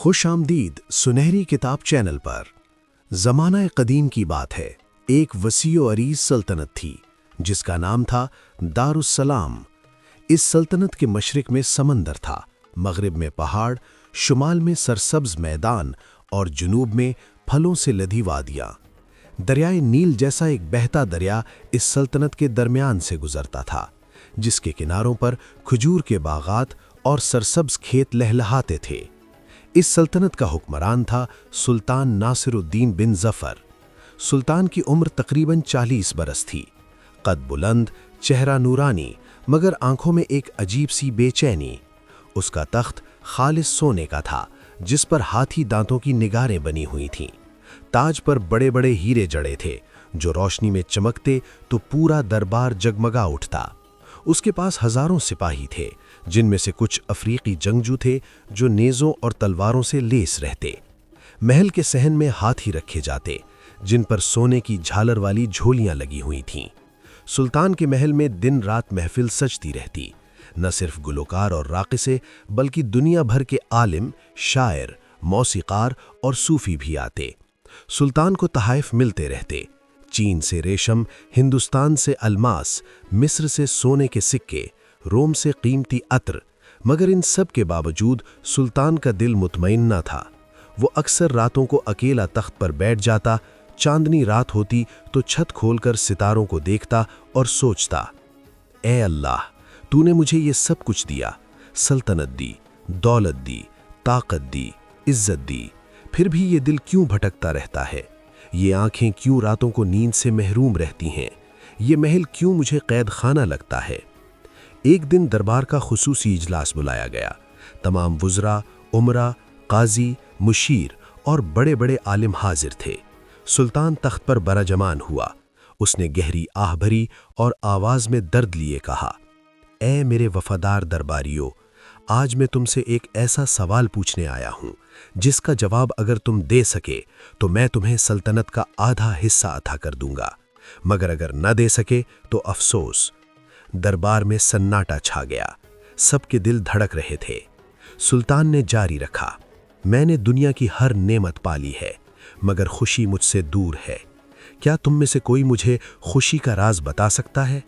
خوش آمدید سنہری کتاب چینل پر۔ زمانہ قدیم کی بات ہے، ایک وسیع و عریض سلطنت تھی جس کا نام تھا دارالسلام۔ اس سلطنت کے مشرق میں سمندر تھا، مغرب میں پہاڑ، شمال میں سرسبز میدان اور جنوب میں پھلوں سے لدی وادیاں۔ دریائے نیل جیسا ایک بہتا دریا اس سلطنت کے درمیان سے گزرتا تھا، جس کے کناروں پر کھجور کے باغات اور سرسبز کھیت لہلہاتے تھے۔ اس سلطنت کا حکمران تھا سلطان ناصر الدین بن ظفر۔ سلطان کی عمر تقریباً 40 برس تھی، قد بلند، چہرہ نورانی، مگر آنکھوں میں ایک عجیب سی بے چینی۔ اس کا تخت خالص سونے کا تھا، جس پر ہاتھی دانتوں کی نگاریں بنی ہوئی تھیں۔ تاج پر بڑے بڑے ہیرے جڑے تھے، جو روشنی میں چمکتے تو پورا دربار جگمگا اٹھتا۔ اس کے پاس ہزاروں سپاہی تھے، جن میں سے کچھ افریقی جنگجو تھے جو نیزوں اور تلواروں سے لیس رہتے۔ محل کے صحن میں ہاتھی رکھے جاتے، جن پر سونے کی جھالر والی جھولیاں لگی ہوئی تھیں۔ سلطان کے محل میں دن رات محفل سجتی رہتی، نہ صرف گلوکار اور راقصے بلکہ دنیا بھر کے عالم، شاعر، موسیقار اور صوفی بھی آتے۔ سلطان کو تحائف ملتے رہتے، چین سے ریشم، ہندوستان سے الماس، مصر سے سونے کے سکے، روم سے قیمتی عطر، مگر ان سب کے باوجود سلطان کا دل مطمئن نہ تھا۔ وہ اکثر راتوں کو اکیلا تخت پر بیٹھ جاتا، چاندنی رات ہوتی تو چھت کھول کر ستاروں کو دیکھتا اور سوچتا، اے اللہ، تو نے مجھے یہ سب کچھ دیا، سلطنت دی، دولت دی، طاقت دی، عزت دی، پھر بھی یہ دل کیوں بھٹکتا رہتا ہے؟ یہ آنکھیں کیوں راتوں کو نیند سے محروم رہتی ہیں؟ یہ محل کیوں مجھے قید خانہ لگتا ہے؟ ایک دن دربار کا خصوصی اجلاس بلایا گیا۔ تمام وزراء، امراء، قاضی، مشیر اور بڑے بڑے عالم حاضر تھے۔ سلطان تخت پر براجمان ہوا۔ اس نے گہری آہ بھری اور آواز میں درد لیے کہا، اے میرے وفادار درباریوں، آج میں تم سے ایک ایسا سوال پوچھنے آیا ہوں جس کا جواب اگر تم دے سکے تو میں تمہیں سلطنت کا آدھا حصہ عطا کر دوں گا، مگر اگر نہ دے سکے تو افسوس۔ دربار میں سناٹا چھا گیا، سب کے دل دھڑک رہے تھے۔ سلطان نے جاری رکھا، میں نے دنیا کی ہر نعمت پالی ہے، مگر خوشی مجھ سے دور ہے۔ کیا تم میں سے کوئی مجھے خوشی کا راز بتا سکتا ہے؟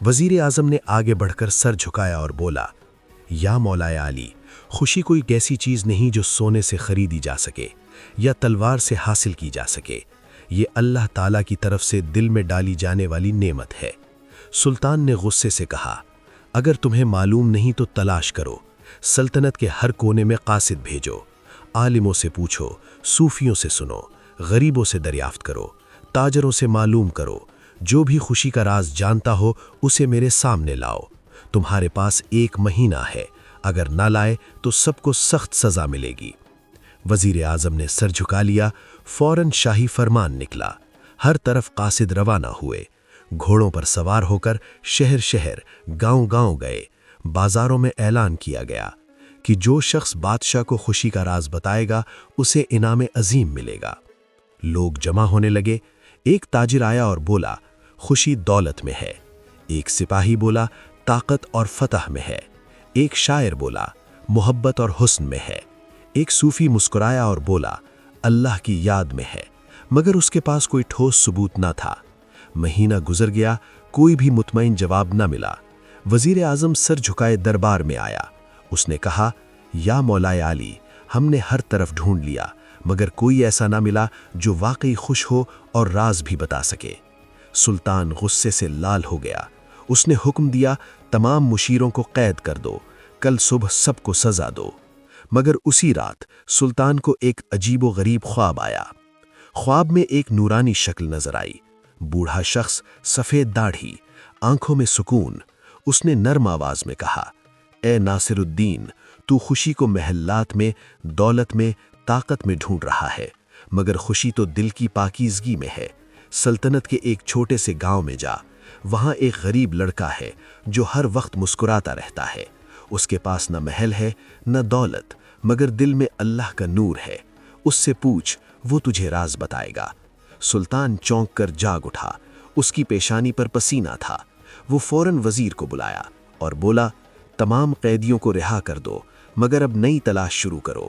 وزیر اعظم نے آگے بڑھ کر سر جھکایا اور بولا، یا مولا عالی، خوشی کوئی ایسی چیز نہیں جو سونے سے خریدی جا سکے یا تلوار سے حاصل کی جا سکے۔ یہ اللہ تعالیٰ کی طرف سے دل میں ڈالی جانے والی نعمت ہے۔ سلطان نے غصے سے کہا، اگر تمہیں معلوم نہیں تو تلاش کرو، سلطنت کے ہر کونے میں قاصد بھیجو، عالموں سے پوچھو، صوفیوں سے سنو، غریبوں سے دریافت کرو، تاجروں سے معلوم کرو، جو بھی خوشی کا راز جانتا ہو اسے میرے سامنے لاؤ۔ تمہارے پاس 1 مہینہ ہے، اگر نہ لائے تو سب کو سخت سزا ملے گی۔ وزیر اعظم نے سر جھکا لیا۔ فوراً شاہی فرمان نکلا، ہر طرف قاصد روانہ ہوئے، گھوڑوں پر سوار ہو کر شہر شہر، گاؤں گاؤں گئے۔ بازاروں میں اعلان کیا گیا کہ جو شخص بادشاہ کو خوشی کا راز بتائے گا اسے انعام عظیم ملے گا۔ لوگ جمع ہونے لگے۔ ایک تاجر آیا اور بولا، خوشی دولت میں ہے۔ ایک سپاہی بولا، طاقت اور فتح میں ہے۔ ایک شاعر بولا، محبت اور حسن میں ہے۔ ایک صوفی مسکرایا اور بولا، اللہ کی یاد میں ہے، مگر اس کے پاس کوئی ٹھوس ثبوت نہ تھا۔ مہینہ گزر گیا، کوئی بھی مطمئن جواب نہ ملا۔ وزیر اعظم سر جھکائے دربار میں آیا۔ اس نے کہا، یا مولا عالی، ہم نے ہر طرف ڈھونڈ لیا، مگر کوئی ایسا نہ ملا جو واقعی خوش ہو اور راز بھی بتا سکے۔ سلطان غصے سے لال ہو گیا۔ اس نے حکم دیا، تمام مشیروں کو قید کر دو، کل صبح سب کو سزا دو۔ مگر اسی رات سلطان کو ایک عجیب و غریب خواب آیا۔ خواب میں ایک نورانی شکل نظر آئی، بوڑھا شخص، سفید داڑھی، آنکھوں میں سکون۔ اس نے نرم آواز میں کہا، اے ناصر الدین، تو خوشی کو محلات میں، دولت میں، طاقت میں ڈھونڈ رہا ہے، مگر خوشی تو دل کی پاکیزگی میں ہے۔ سلطنت کے ایک چھوٹے سے گاؤں میں جا، وہاں ایک غریب لڑکا ہے جو ہر وقت مسکراتا رہتا ہے۔ اس کے پاس نہ محل ہے نہ دولت، مگر دل میں اللہ کا نور ہے۔ اس سے پوچھ، وہ تجھے راز بتائے گا۔ سلطان چونک کر جاگ اٹھا، اس کی پیشانی پر پسینہ تھا۔ وہ فوراً وزیر کو بلایا اور بولا، تمام قیدیوں کو رہا کر دو، مگر اب نئی تلاش شروع کرو۔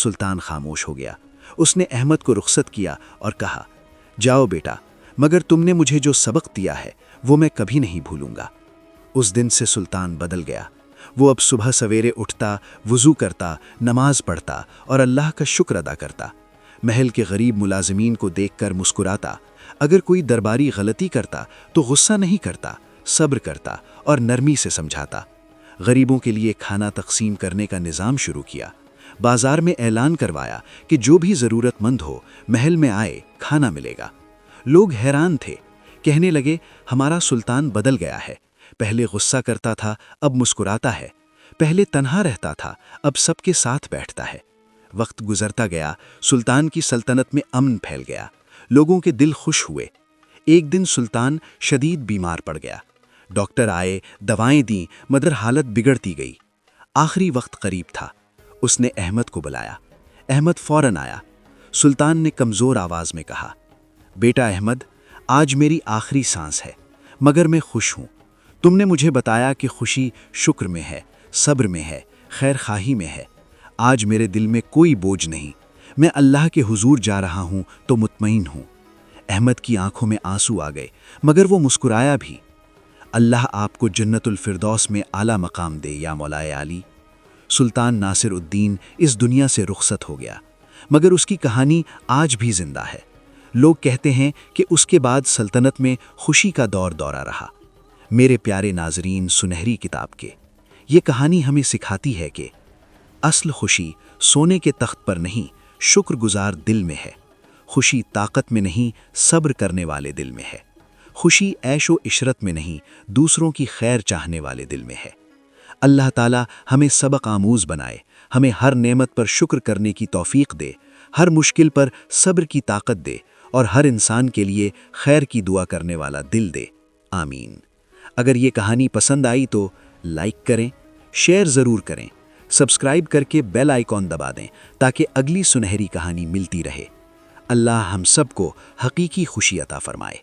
سلطان خاموش ہو گیا۔ اس نے احمد کو رخصت کیا اور کہا، جاؤ بیٹا، مگر تم نے مجھے جو سبق دیا ہے وہ میں کبھی نہیں بھولوں گا۔ اس دن سے سلطان بدل گیا۔ وہ اب صبح سویرے اٹھتا، وضو کرتا، نماز پڑھتا اور اللہ کا شکر ادا کرتا۔ محل کے غریب ملازمین کو دیکھ کر مسکراتا۔ اگر کوئی درباری غلطی کرتا تو غصہ نہیں کرتا، صبر کرتا اور نرمی سے سمجھاتا۔ غریبوں کے لیے کھانا تقسیم کرنے کا نظام شروع کیا۔ بازار میں اعلان کروایا کہ جو بھی ضرورت مند ہو محل میں آئے، کھانا ملے گا۔ لوگ حیران تھے، کہنے لگے، ہمارا سلطان بدل گیا ہے۔ پہلے غصہ کرتا تھا، اب مسکراتا ہے۔ پہلے تنہا رہتا تھا، اب سب کے ساتھ بیٹھتا ہے۔ وقت گزرتا گیا، سلطان کی سلطنت میں امن پھیل گیا، لوگوں کے دل خوش ہوئے۔ ایک دن سلطان شدید بیمار پڑ گیا۔ ڈاکٹر آئے، دوائیں دیں، مگر حالت بگڑتی گئی۔ آخری وقت قریب تھا۔ اس نے احمد کو بلایا۔ احمد فوراً آیا۔ سلطان نے کمزور آواز میں کہا، بیٹا احمد، آج میری آخری سانس ہے، مگر میں خوش ہوں۔ تم نے مجھے بتایا کہ خوشی شکر میں ہے، صبر میں ہے، خیر خواہی میں ہے۔ آج میرے دل میں کوئی بوجھ نہیں۔ میں اللہ کے حضور جا رہا ہوں تو مطمئن ہوں۔ احمد کی آنکھوں میں آنسو آ گئے، مگر وہ مسکرایا بھی۔ اللہ آپ کو جنت الفردوس میں اعلیٰ مقام دے یا مولائے عالی۔ سلطان ناصر الدین اس دنیا سے رخصت ہو گیا، مگر اس کی کہانی آج بھی زندہ ہے۔ لوگ کہتے ہیں کہ اس کے بعد سلطنت میں خوشی کا دورہ رہا۔ میرے پیارے ناظرین، سنہری کتاب کے یہ کہانی ہمیں سکھاتی ہے کہ اصل خوشی سونے کے تخت پر نہیں، شکر گزار دل میں ہے۔ خوشی طاقت میں نہیں، صبر کرنے والے دل میں ہے۔ خوشی عیش و عشرت میں نہیں، دوسروں کی خیر چاہنے والے دل میں ہے۔ اللہ تعالیٰ ہمیں سبق آموز بنائے، ہمیں ہر نعمت پر شکر کرنے کی توفیق دے، ہر مشکل پر صبر کی طاقت دے اور ہر انسان کے لیے خیر کی دعا کرنے والا دل دے، آمین۔ اگر یہ کہانی پسند آئی تو لائک کریں، شیئر ضرور کریں، سبسکرائب کر کے بیل آئیکن دبا دیں تاکہ اگلی سنہری کہانی ملتی رہے۔ اللہ ہم سب کو حقیقی خوشی عطا فرمائے۔